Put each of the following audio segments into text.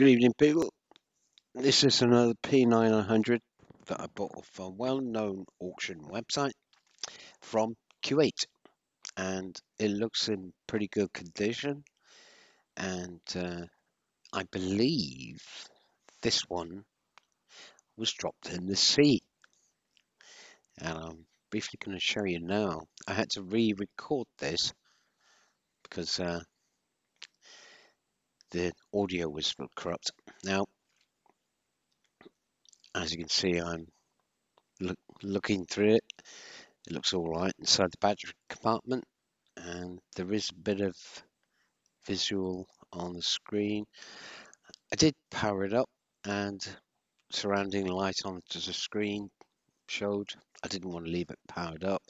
Good evening, people. This is another P900 that I bought off a well-known auction website from Kuwait, and it looks in pretty good condition. And I believe this one was dropped in the sea. And I'm briefly going to show you now. I had to re-record this because the audio was corrupt. Now, as you can see, I'm looking through it. It looks all right inside the battery compartment, and there is a bit of visual on the screen. I did power it up, and surrounding light on the screen showed. I didn't want to leave it powered up.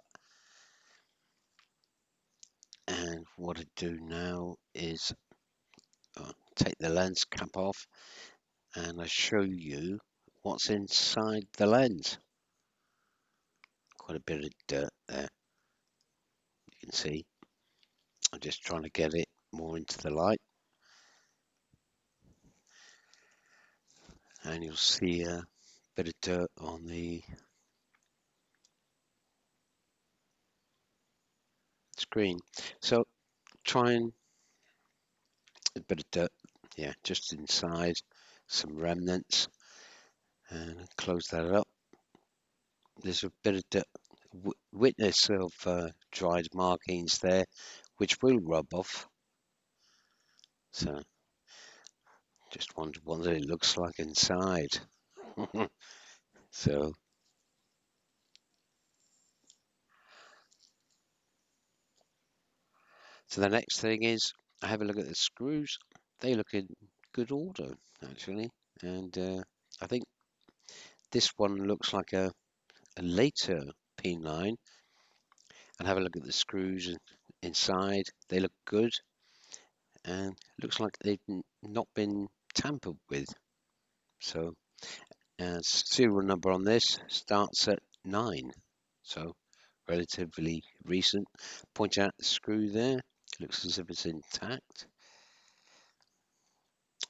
And what I do now is take the lens cap off, and I show you what's inside the lens. Quite a bit of dirt there, you can see. I'm just trying to get it more into the light. And you'll see a bit of dirt on the screen. So trying a bit of dirt, yeah, just inside, some remnants, and close that up. There's a bit of dirt, witness of dried markings there, which will rub off. So just wonder what it looks like inside. So the next thing is I have a look at the screws. They look in good order actually, and I think this one looks like a later P9. And have a look at the screws inside. They look good, and looks like they've not been tampered with. So serial number on this starts at 9, so relatively recent. Point out the screw there, looks as if it's intact.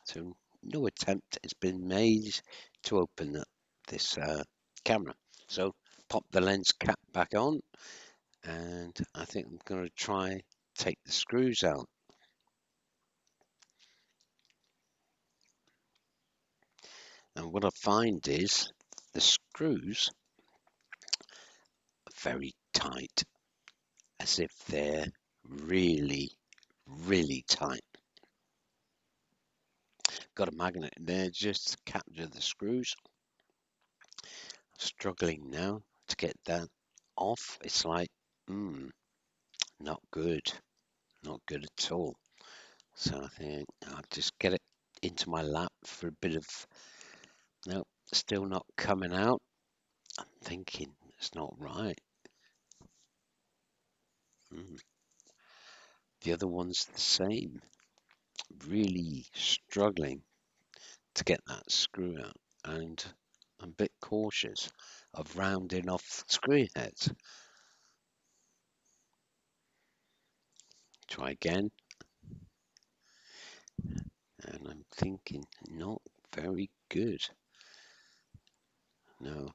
So no attempt has been made to open up this camera. So pop the lens cap back on, and I think I'm going to try take the screws out. And what I find is the screws are very tight, as if they're really, really tight. Got a magnet in there just to capture the screws. I'm struggling now to get that off. It's like, not good. Not good at all. So I think I'll just get it into my lap for a bit of, no, still not coming out. I'm thinking it's not right. The other one's the same. Really struggling to get that screw out, and I'm a bit cautious of rounding off screw heads. Try again, and I'm thinking not very good. No,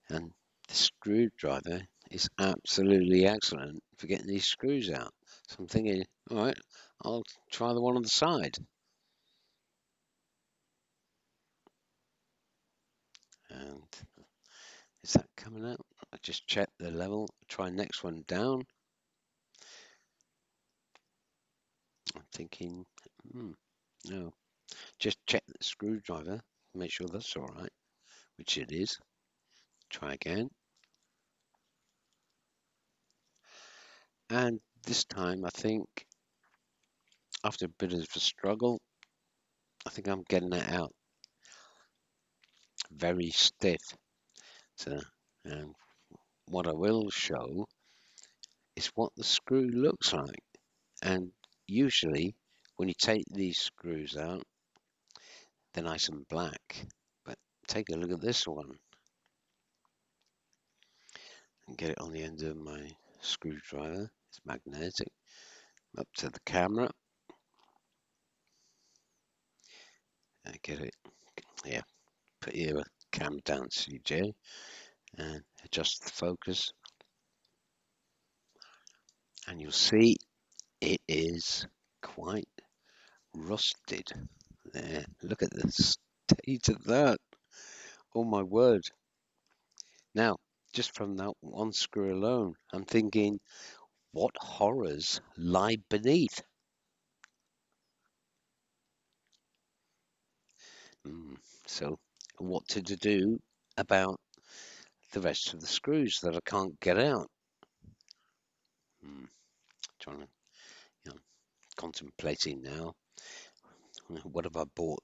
and the screwdriver is absolutely excellent for getting these screws out. So I'm thinking, all right, I'll try the one on the side. And is that coming out? I just check the level, try next one down. I'm thinking, no, just check the screwdriver, make sure that's all right, which it is. Try again. And this time, I think, after a bit of a struggle, I think I'm getting it out. Very stiff. So, and what I will show is what the screw looks like. And usually, when you take these screws out, they're nice and black. But take a look at this one. And get it on the end of my screwdriver. It's magnetic. Up to the camera. Get it. Yeah. Put your cam down, CJ, and adjust the focus, and you'll see it is quite rusted. There. Look at the state of that. Oh my word. Now, just from that one screw alone, I'm thinking, what horrors lie beneath? So, what to do about the rest of the screws that I can't get out? Trying to, you know, contemplating now. What have I bought?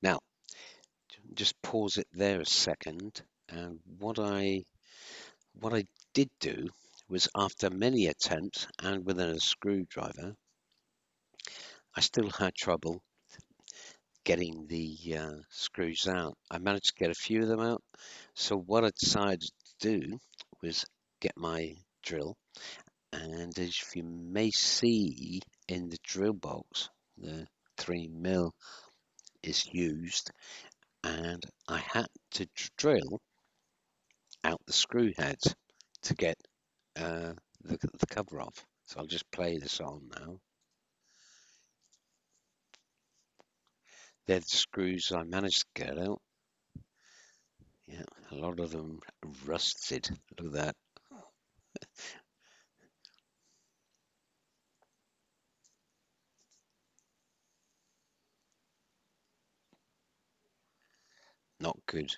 Now, just pause it there a second. And what I did do was, after many attempts and with a screwdriver, I still had trouble getting the screws out. I managed to get a few of them out. So what I decided to do was get my drill, and as you may see in the drill box, the 3mm is used, and I had to drill out the screw heads to get the cover off. So I'll just play this on now. They're the screws I managed to get out. Yeah, a lot of them rusted. Look at that. Not good.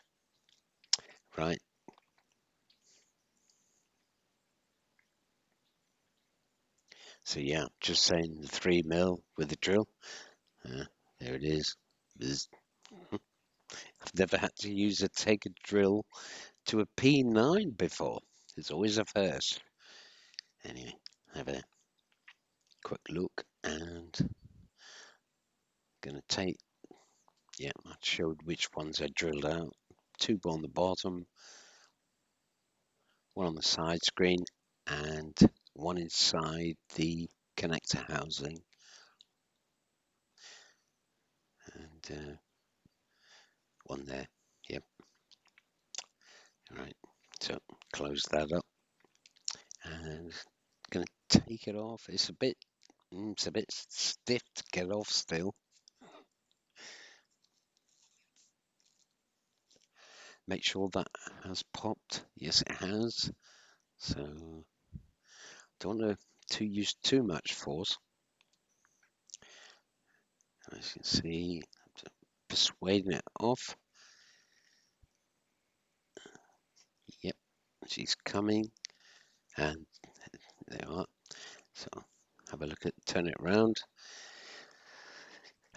Right. So yeah, just saying the 3mm with the drill. There it is. I've never had to use a take a drill to a P9 before. It's always a first. Anyway, have a quick look, and gonna take, yeah, I showed which ones I drilled out. Two on the bottom, one on the side screen, and one inside the connector housing. And one there. Yep. All right. So close that up, and gonna take it off. It's a bit stiff to get off still. Make sure that has popped. Yes, it has. So don't want to use too much force. As you can see, persuading it off. Yep, she's coming, and there you are. So have a look at, turn it around,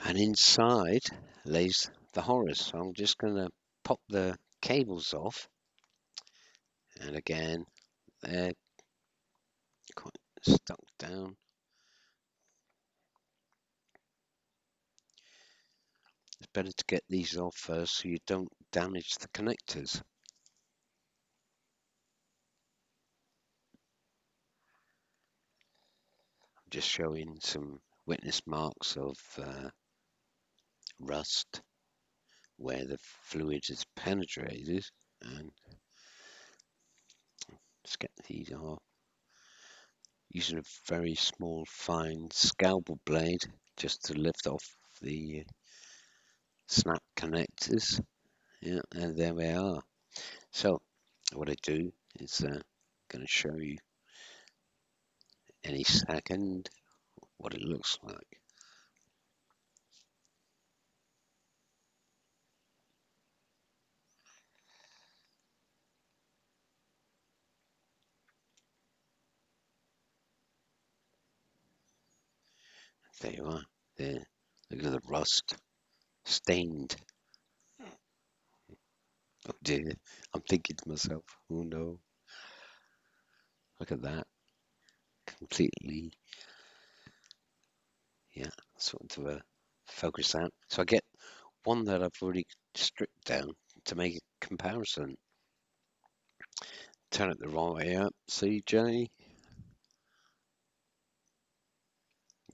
and inside lays the horrors. So I'm just going to pop the cables off, and again, they're quite stuck down. It's better to get these off first so you don't damage the connectors. I'm just showing some witness marks of rust where the fluid has penetrated, and just get these off using a very small fine scalpel blade just to lift off the snap connectors. Yeah, and there we are. So what I do is going to show you any second what it looks like. There you are. There. Look at the rust. Stained. Oh dear. I'm thinking to myself, oh no. Look at that. Completely, yeah, sort of focus out. So I get one that I've already stripped down to make a comparison. Turn it the wrong way up, CJ.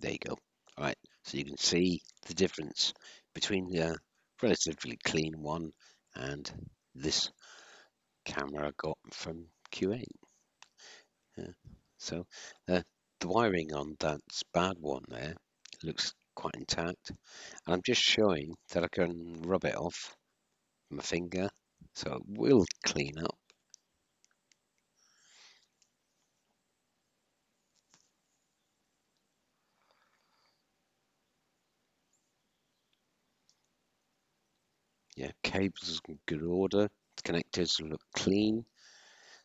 There you go. Right, so you can see the difference between the relatively clean one and this camera I got from Q8. Yeah. So the wiring on that bad one there looks quite intact. And I'm just showing that I can rub it off my finger, so it will clean up. Yeah, cables in good order. The connectors look clean.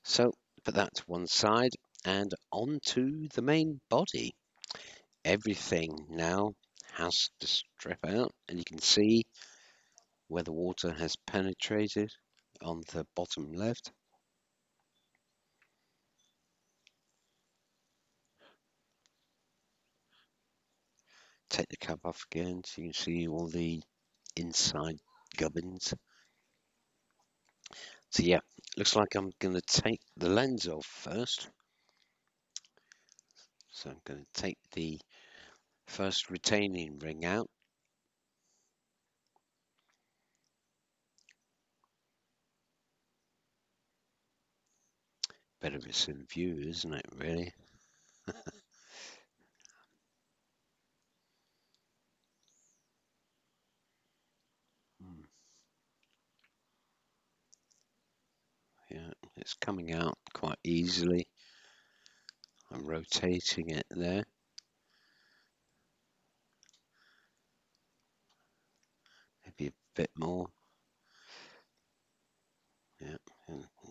So put that to one side and onto the main body. Everything now has to strip out, and you can see where the water has penetrated on the bottom left. Take the cap off again so you can see all the inside gubbins. So yeah, looks like I'm going to take the lens off first. So I'm going to take the first retaining ring out. Better if it's in view, isn't it, really? Hmm. Yeah, it's coming out quite easily. I'm rotating it there. Maybe a bit more. Yeah,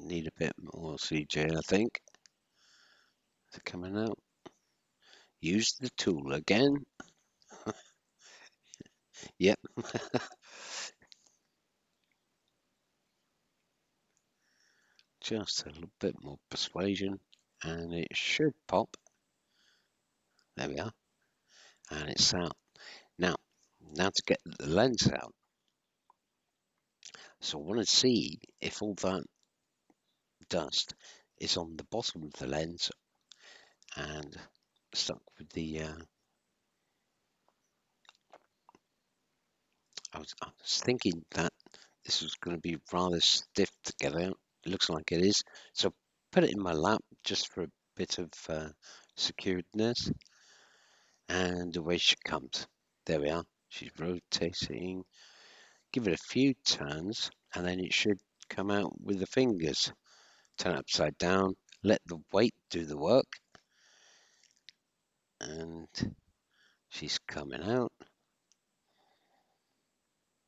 need a bit more CJ, I think. Is it coming out? Use the tool again. Yep. Just a little bit more persuasion and it should pop. There we are. And it's out. Now to get the lens out. So I want to see if all that dust is on the bottom of the lens and stuck with the I was thinking that this was going to be rather stiff to get out. It looks like it is. So put it in my lap just for a bit of securedness. And away she comes. There we are. She's rotating. Give it a few turns and then it should come out with the fingers. Turn it upside down. Let the weight do the work. And she's coming out.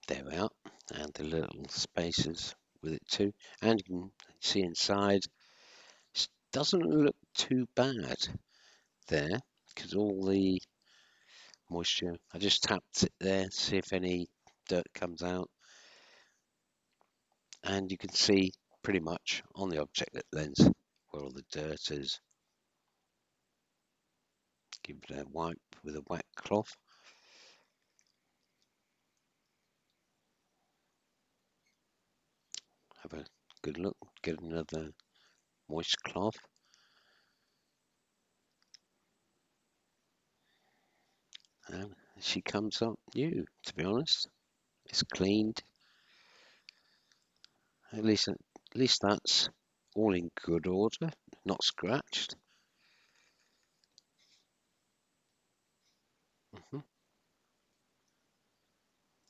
There we are. And the little spaces with it too. And you can see inside. It doesn't look too bad there because all the moisture. I just tapped it there to see if any dirt comes out. And you can see pretty much on the object lens where all the dirt is. Give it a wipe with a wet cloth. Have a good look. Get another moist cloth. And she comes up new, to be honest. It's cleaned. At least that's all in good order, not scratched. Mhm.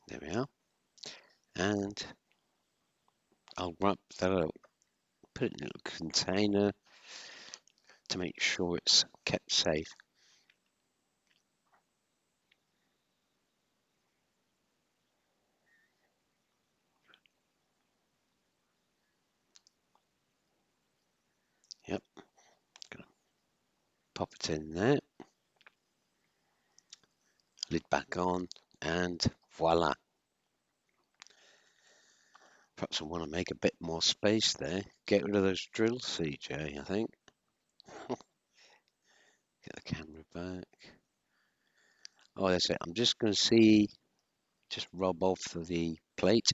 There we are. And I'll wrap that up, put it in a little container to make sure it's kept safe. Yep, gonna pop it in there, lid back on, and voila. Perhaps I want to make a bit more space there. Get rid of those drills, CJ, I think. Get the camera back. Oh, that's it. I'm just going to just rub off the plate.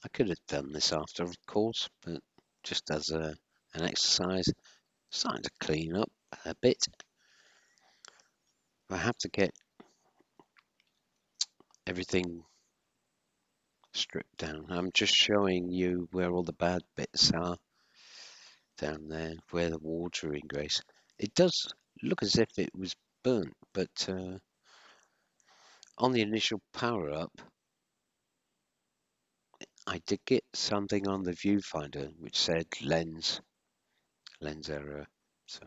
I could have done this after, of course, but just as an exercise, starting to clean up a bit. I have to get everything stripped down. I'm just showing you where all the bad bits are down there, where the water ingrates. It does look as if it was burnt, but on the initial power up, I did get something on the viewfinder which said lens error. So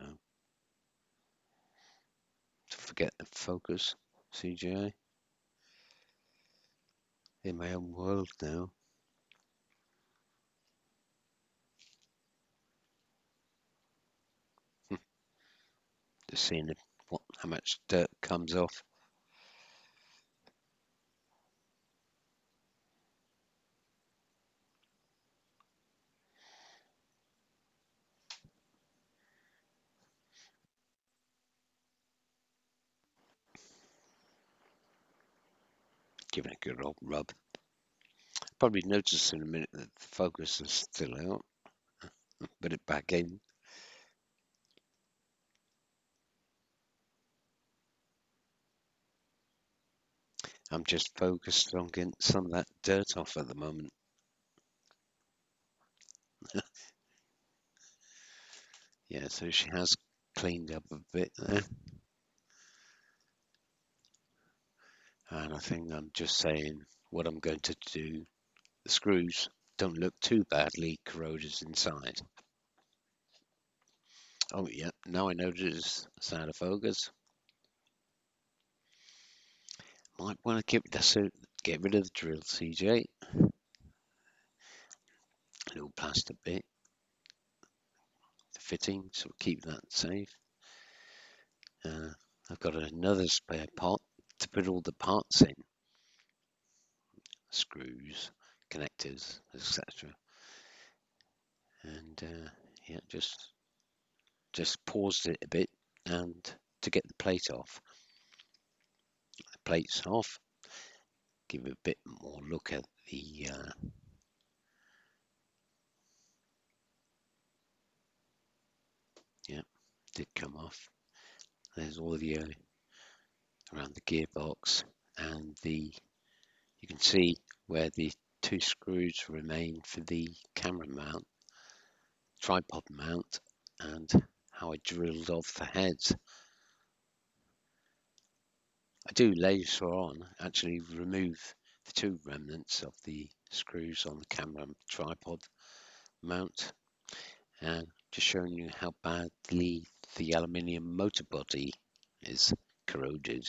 to forget the focus, CGI in my own world now. Just seeing how much dirt comes off. Give it a good old rub. Probably notice in a minute that the focus is still out. Put it back in. I'm just focused on getting some of that dirt off at the moment. Yeah, so she has cleaned up a bit there. And I think I'm just saying what I'm going to do. The screws don't look too badly corroded inside. Oh, yeah, now I notice it's out of focus. Might want to get rid of the drill, CJ. A little plastic bit. The fitting, so we'll keep that safe. I've got another spare pot to put all the parts in. Screws, connectors, etc. And yeah, just paused it a bit and to get the plate off. The plate's off. Give a bit more look at the yeah, did come off. There's all the around the gearbox, and you can see where the two screws remain for the camera mount, tripod mount, and how I drilled off the heads. I do later on actually remove the two remnants of the screws on the camera tripod mount, and just showing you how badly the aluminium motor body is corroded.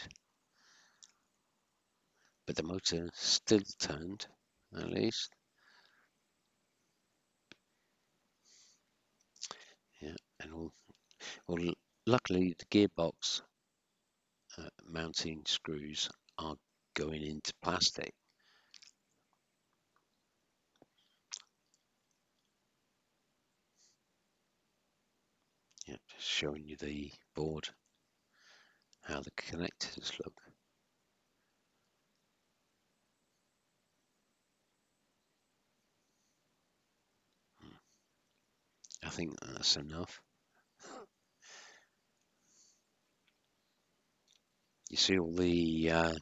But the motor still turned, at least. Yeah, and luckily the gearbox mounting screws are going into plastic. Yeah, just showing you the board, how the connectors look. I think that's enough. You see all the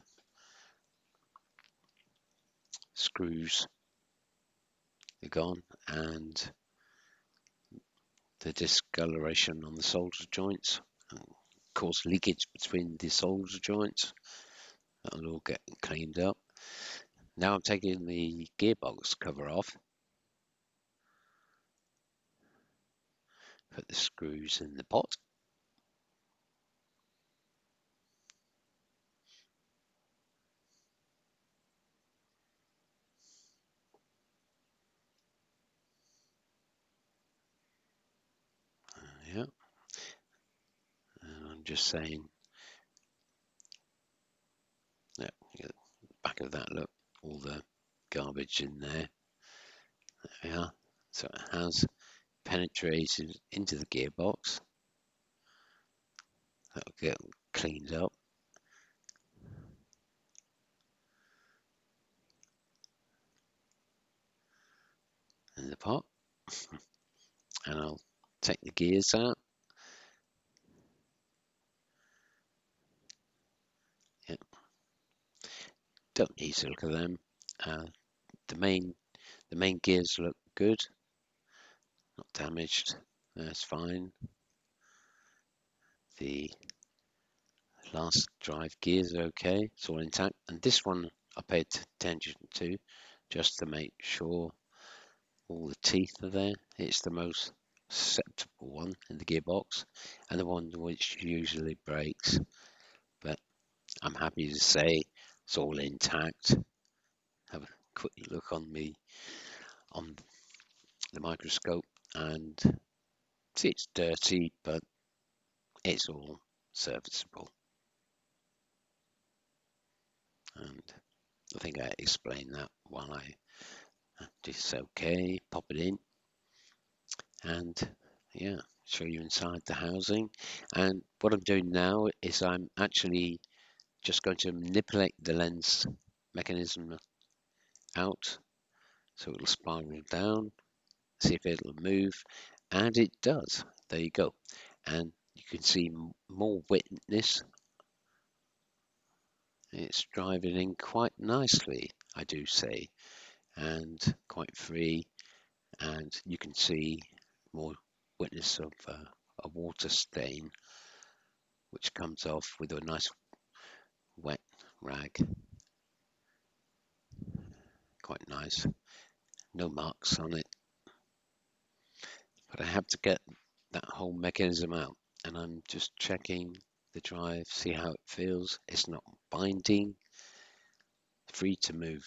screws are gone, and the discoloration on the solder joints cause leakage between the solder joints. That'll all get cleaned up. Now I'm taking the gearbox cover off. Put the screws in the pot. Yeah. And I'm just saying, yeah, back of that, look, all the garbage in there. There we are. So it has penetrated into the gearbox. That'll get cleaned up. In the pot. And I'll take the gears out. don't need to look at them. Uh, the main gears look good, not damaged. That's fine. The last drive gears are okay. It's all intact. And this one I paid attention to just to make sure all the teeth are there. It's the most susceptible one in the gearbox and the one which usually breaks. But I'm happy to say it's all intact. Have a quick look on the microscope and see it's dirty, but it's all serviceable. And I think I explained that while I just okay, pop it in, and yeah, show you inside the housing. And what I'm doing now is I'm actually just going to manipulate the lens mechanism out so it'll spiral down, see if it'll move, and it does. There you go. And you can see more witness. It's driving in quite nicely, I do say, and quite free, and you can see more witness of a water stain which comes off with a nice wet rag. Quite nice. No marks on it. But I have to get that whole mechanism out, and I'm just checking the drive, see how it feels. It's not binding, free to move,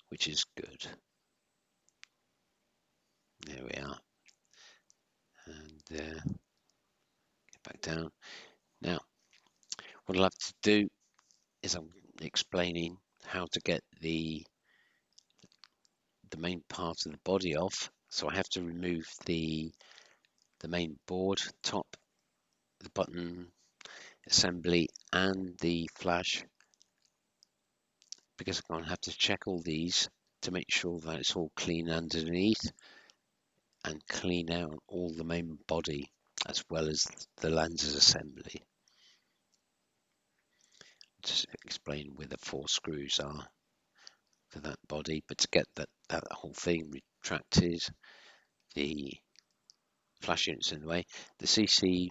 which is good. There we are. And get back down. Now, what I'll have to do is I'm explaining how to get the main part of the body off. So I have to remove the main board, top, the button assembly, and the flash, because I'm going to have to check all these to make sure that it's all clean underneath and clean out all the main body as well as the lenses assembly. Just explain where the 4 screws are for that body, but to get that whole thing retracted, the flash unit's in the way. The CC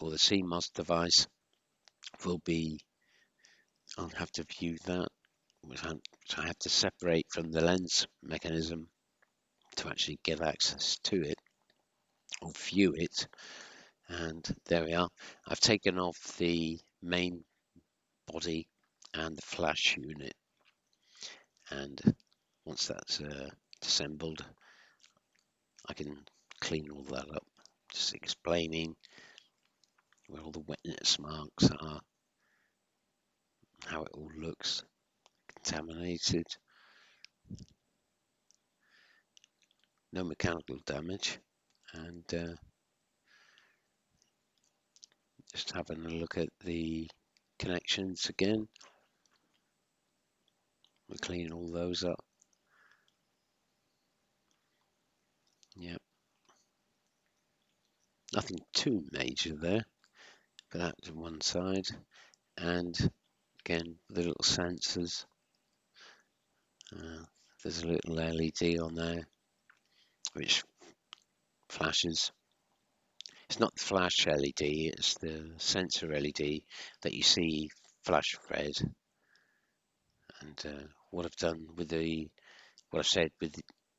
or the CMOS device will be, I'll have to view that, so I have to separate from the lens mechanism to actually get access to it or view it. And there we are. I've taken off the main body and the flash unit, and once that's assembled, I can clean all that up, just explaining where all the wetness marks are, how it all looks contaminated. No mechanical damage, and just having a look at the connections again. We're cleaning all those up. Yep. Nothing too major there, but that to one side. And again, the little sensors. There's a little LED on there which flashes. It's not the flash LED, it's the sensor LED that you see flash red. And what I've done with what I've said with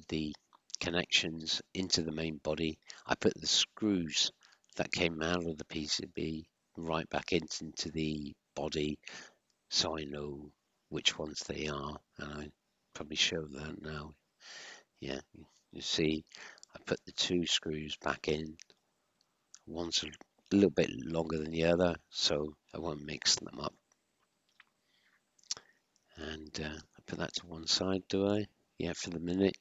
the connections into the main body, I put the screws that came out of the PCB right back into the body, so I know which ones they are, and I probably show that now. Yeah, you see, I put the 2 screws back in. One's a little bit longer than the other, so I won't mix them up. And I put that to one side, do I? Yeah, for the minute.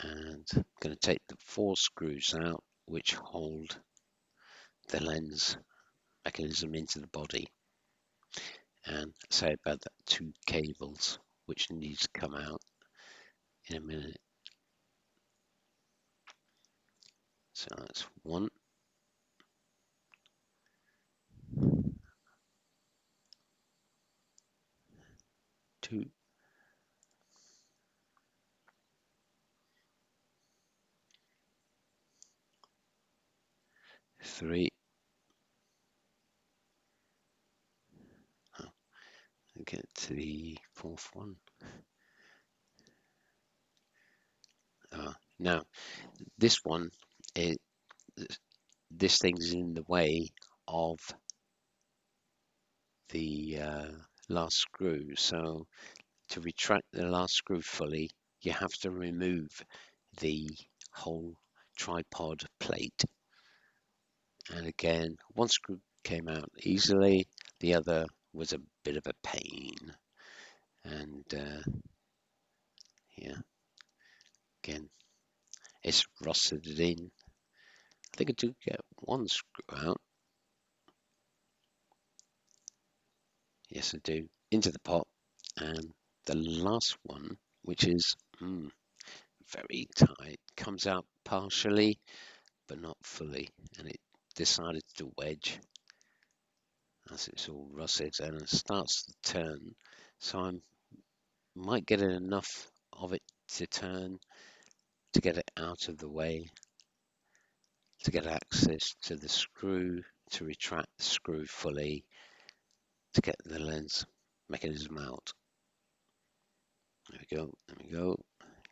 And I'm going to take the 4 screws out which hold the lens mechanism into the body, and say about that 2 cables which need to come out in a minute. So that's 1, 3. Get to the 4th one. Now, this one, this thing's in the way of the last screw. So to retract the last screw fully, you have to remove the whole tripod plate. And again, one screw came out easily, the other was a bit of a pain. And yeah, again, it's rusted in. I think I do get one screw out. Yes, I do. Into the pot. And the last one, which is very tight, comes out partially, but not fully. And it decided to wedge as it's all rusted and it starts to turn. So I might get enough of it to turn to get it out of the way, to get access to the screw, to retract the screw fully, to get the lens mechanism out. There we go, there we go.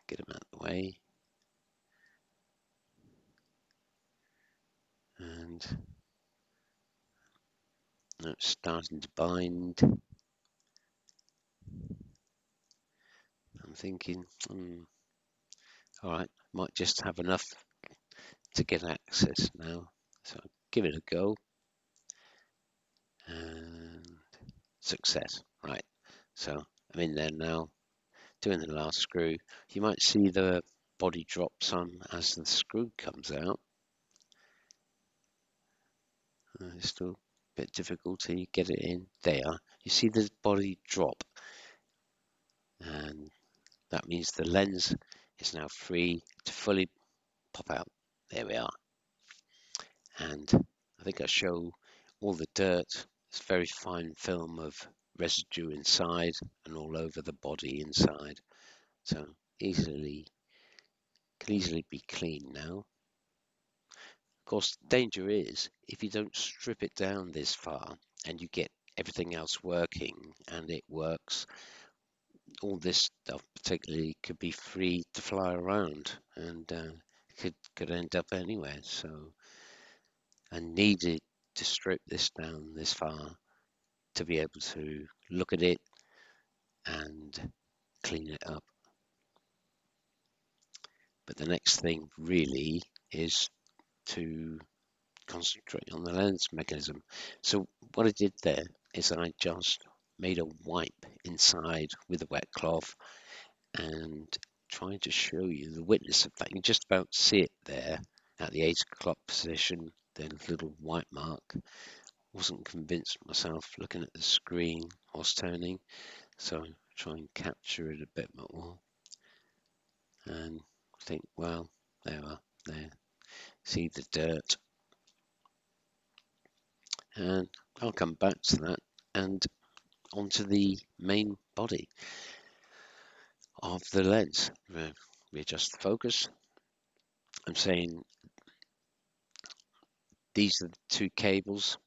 Get them out of the way. And now it's starting to bind. I'm thinking, all right, might just have enough to get access now. So give it a go. And success. Right. So I'm in there now, doing the last screw. You might see the body drop some as the screw comes out. It's still a bit difficulty, get it in. There. You see the body drop. And that means the lens is now free to fully pop out. There we are. And I think I show all the dirt. It's very fine film of residue inside and all over the body inside. So can easily be cleaned now. Of course, the danger is if you don't strip it down this far and you get everything else working and it works, all this stuff particularly could be free to fly around and could end up anywhere. So I needed to strip this down this far to be able to look at it and clean it up. But the next thing really is to concentrate on the lens mechanism. So what I did there is I just made a wipe inside with a wet cloth and trying to show you the witness of that. You can just about see it there at the 8 o'clock position, the little white mark. Wasn't convinced myself looking at the screen whilst turning, so I try and capture it a bit more and think, well, there we are, there. See the dirt. And I'll come back to that and onto the main body of the lens. Readjust the focus. I'm saying these are the 2 cables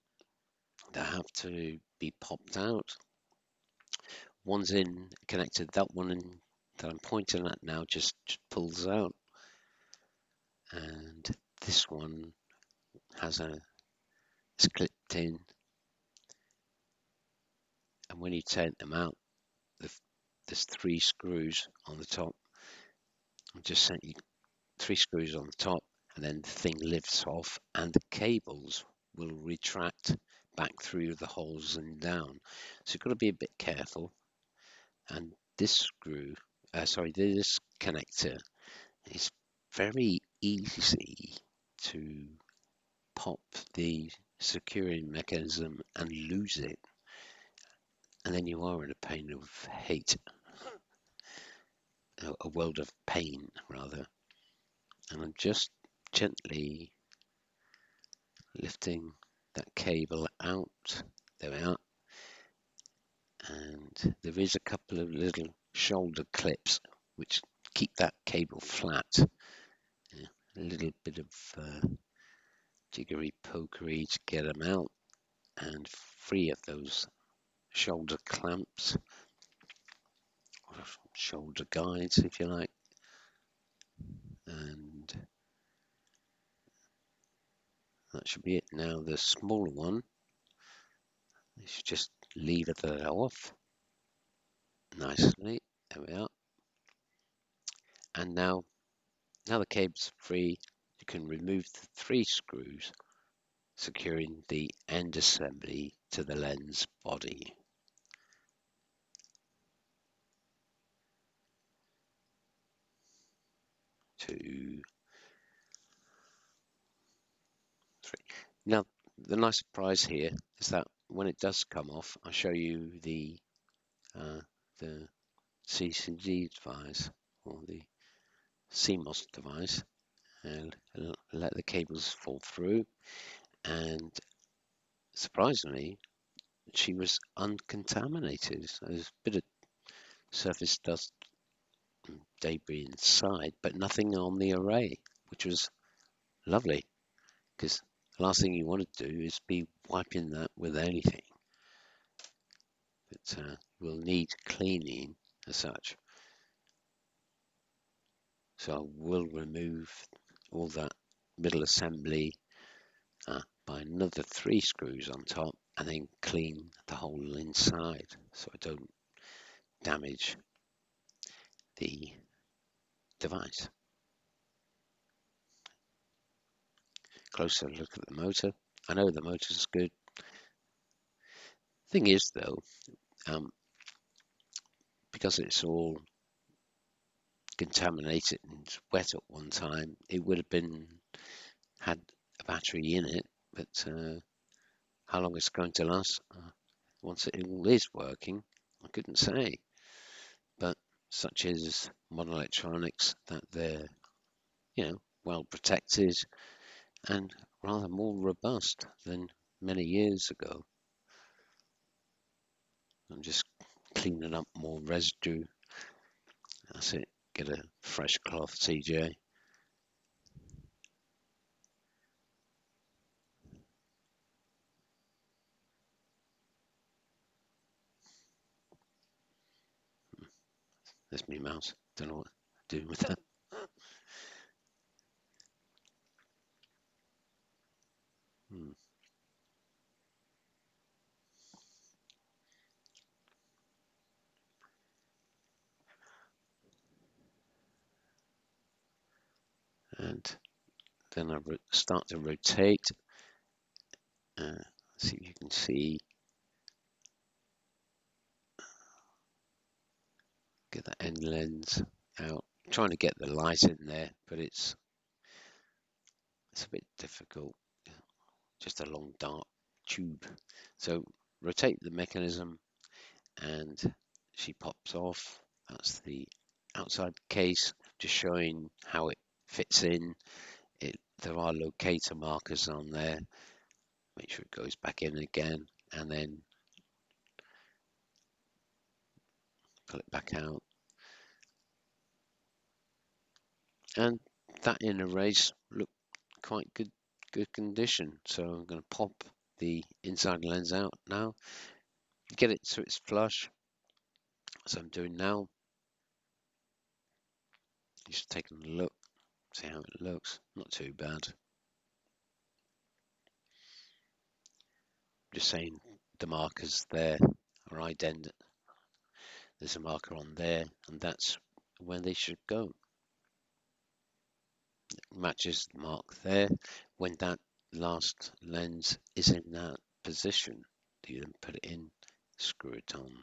that have to be popped out. One's in connected, that one that I'm pointing at now just pulls out. And this one it's clipped in. And when you take them out, there's 3 screws on the top. I'm just saying 3 screws on the top, and then the thing lifts off and the cables will retract back through the holes and down. So you've got to be a bit careful. And this this connector is very easy to pop the securing mechanism and lose it. And then you are in a pain of hate, a world of pain rather. And I'm just gently lifting that cable out. There we are. And there is a couple of little shoulder clips which keep that cable flat. Yeah, a little bit of jiggery pokery to get them out and free of those shoulder clamps, or shoulder guides if you like. And that should be it. Now the smaller one, you should just lever that off nicely. There we are. And now the cable's free, you can remove the 3 screws securing the end assembly to the lens body. 2, 3. Now, the nice surprise here is that when it does come off, I'll show you the CCD device, or the CMOS device, and let the cables fall through. And surprisingly, she was uncontaminated. So there's a bit of surface dust and debris inside, but nothing on the array, which was lovely, because the last thing you want to do is be wiping that with anything. But will need cleaning as such. So I will remove all that middle assembly by another 3 screws on top, and then clean the whole inside so I don't damage the device. Closer look at the motor. I know the motor's good. Thing is though, because it's all contaminated and wet at one time, it would have had a battery in it, but how long it's going to last once it all is working, I couldn't say. But such is modern electronics, that they're, well protected and rather more robust than many years ago. I'm just cleaning up more residue. That's it. Get a fresh cloth, TJ. There's my mouse. Don't know what to do with that. And then I start to rotate. See if you can see. Get that end lens out. I'm trying to get the light in there, but it's a bit difficult. Just a long dark tube. So rotate the mechanism and she pops off. That's the outside case, just showing how it fits in. There are locator markers on there. Make sure it goes back in again, and then pull it back out. And that inner race looked quite good condition. So I'm going to pop the inside lens out now. Get it so it's flush. As I'm doing now. Just taking a look, see how it looks. Not too bad. Just saying the markers there are ident. There's a marker on there, and that's where they should go. It matches the mark there. When that last lens is in that position, you then put it in, screw it on.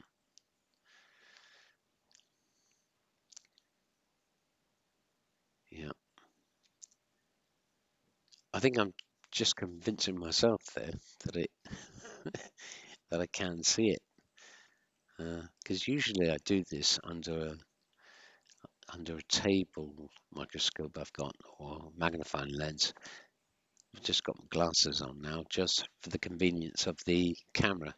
Yeah. I think I'm just convincing myself there that it that I can see it. Because usually I do this under a table microscope I've got, or magnifying lens. I've just got my glasses on now, just for the convenience of the camera.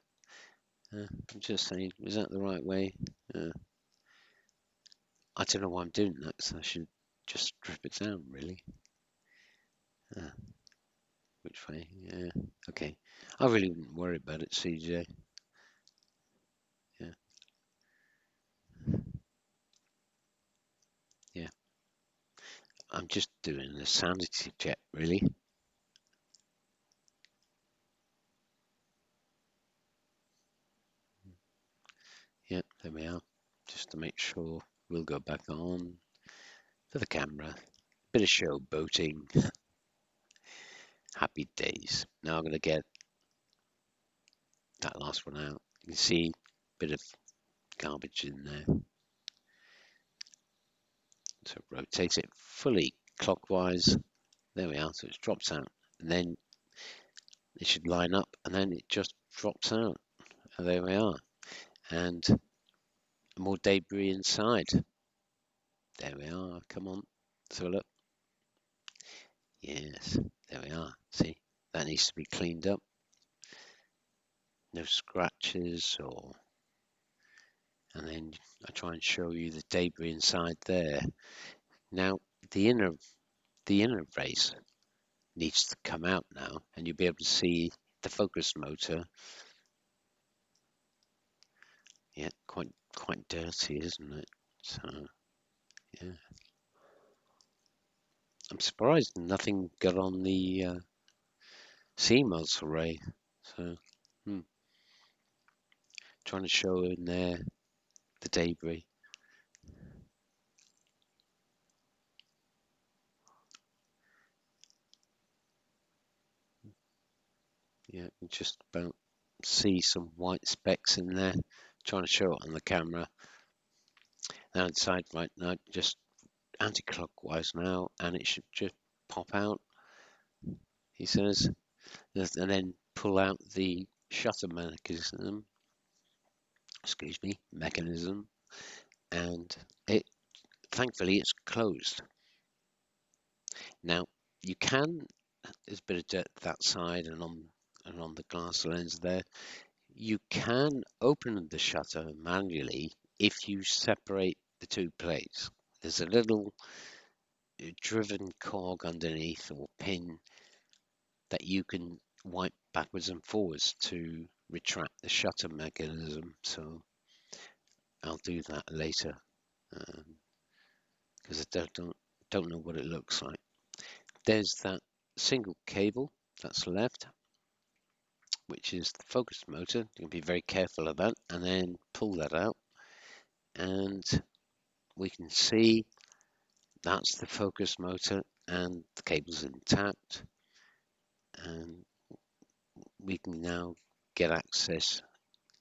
I'm just saying, is that the right way? I don't know why I'm doing that, because I should just strip it down, really. Which way? Yeah. Okay. I really wouldn't worry about it, CJ. Yeah. Yeah. I'm just doing a sanity check, really. Yeah, there we are. Just to make sure we'll go back on for the camera. Bit of show boating. Happy days. Now I'm going to get that last one out. You can see a bit of garbage in there. So rotate it fully clockwise. There we are. So it drops out. And then it should line up. And then it just drops out. And there we are. And more debris inside. There we are. Come on. Let's have a look. Yes. There we are. See? That needs to be cleaned up. No scratches or... And then I try and show you the debris inside there. Now, the inner race needs to come out now, and you'll be able to see the focus motor. Yeah, quite dirty, isn't it? So, yeah. I'm surprised nothing got on the sea muzzle ray. So, trying to show in there the debris. Yeah, you just about see some white specks in there. Trying to show it on the camera. Now inside right now, just anti-clockwise now, and it should just pop out, he says, and then pull out the shutter mechanism, and it, thankfully, it's closed. Now, you can, there's a bit of dirt that side and on the glass lens there. You can open the shutter manually if you separate the two plates. There's a little driven cog underneath or pin that you can wipe backwards and forwards to retract the shutter mechanism. So I'll do that later because I don't know what it looks like. There's that single cable that's left, which is the focus motor. You can be very careful of that, and then pull that out, and we can see that's the focus motor, and the cable's intact, and we can now get access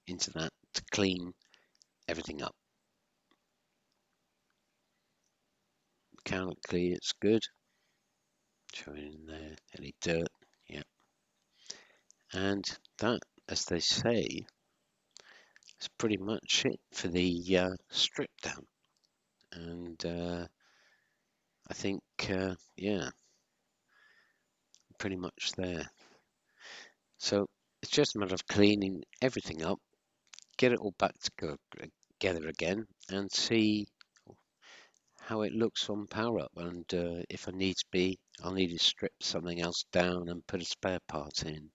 into that to clean everything up. Mechanically, it's good. Showing in there any dirt, yeah. And that, as they say, is pretty much it for the strip down. And I think, yeah, pretty much there. So it's just a matter of cleaning everything up, get it all back together again, and see how it looks on power up. And if I need to be, I'll need to strip something else down and put a spare part in.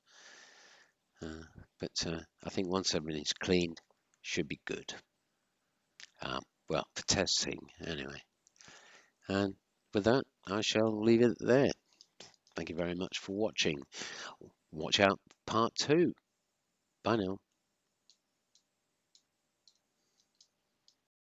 But I think once everything's cleaned, should be good. Well, for testing anyway. And with that, I shall leave it there. Thank you very much for watching. Watch out part 2. Bye now.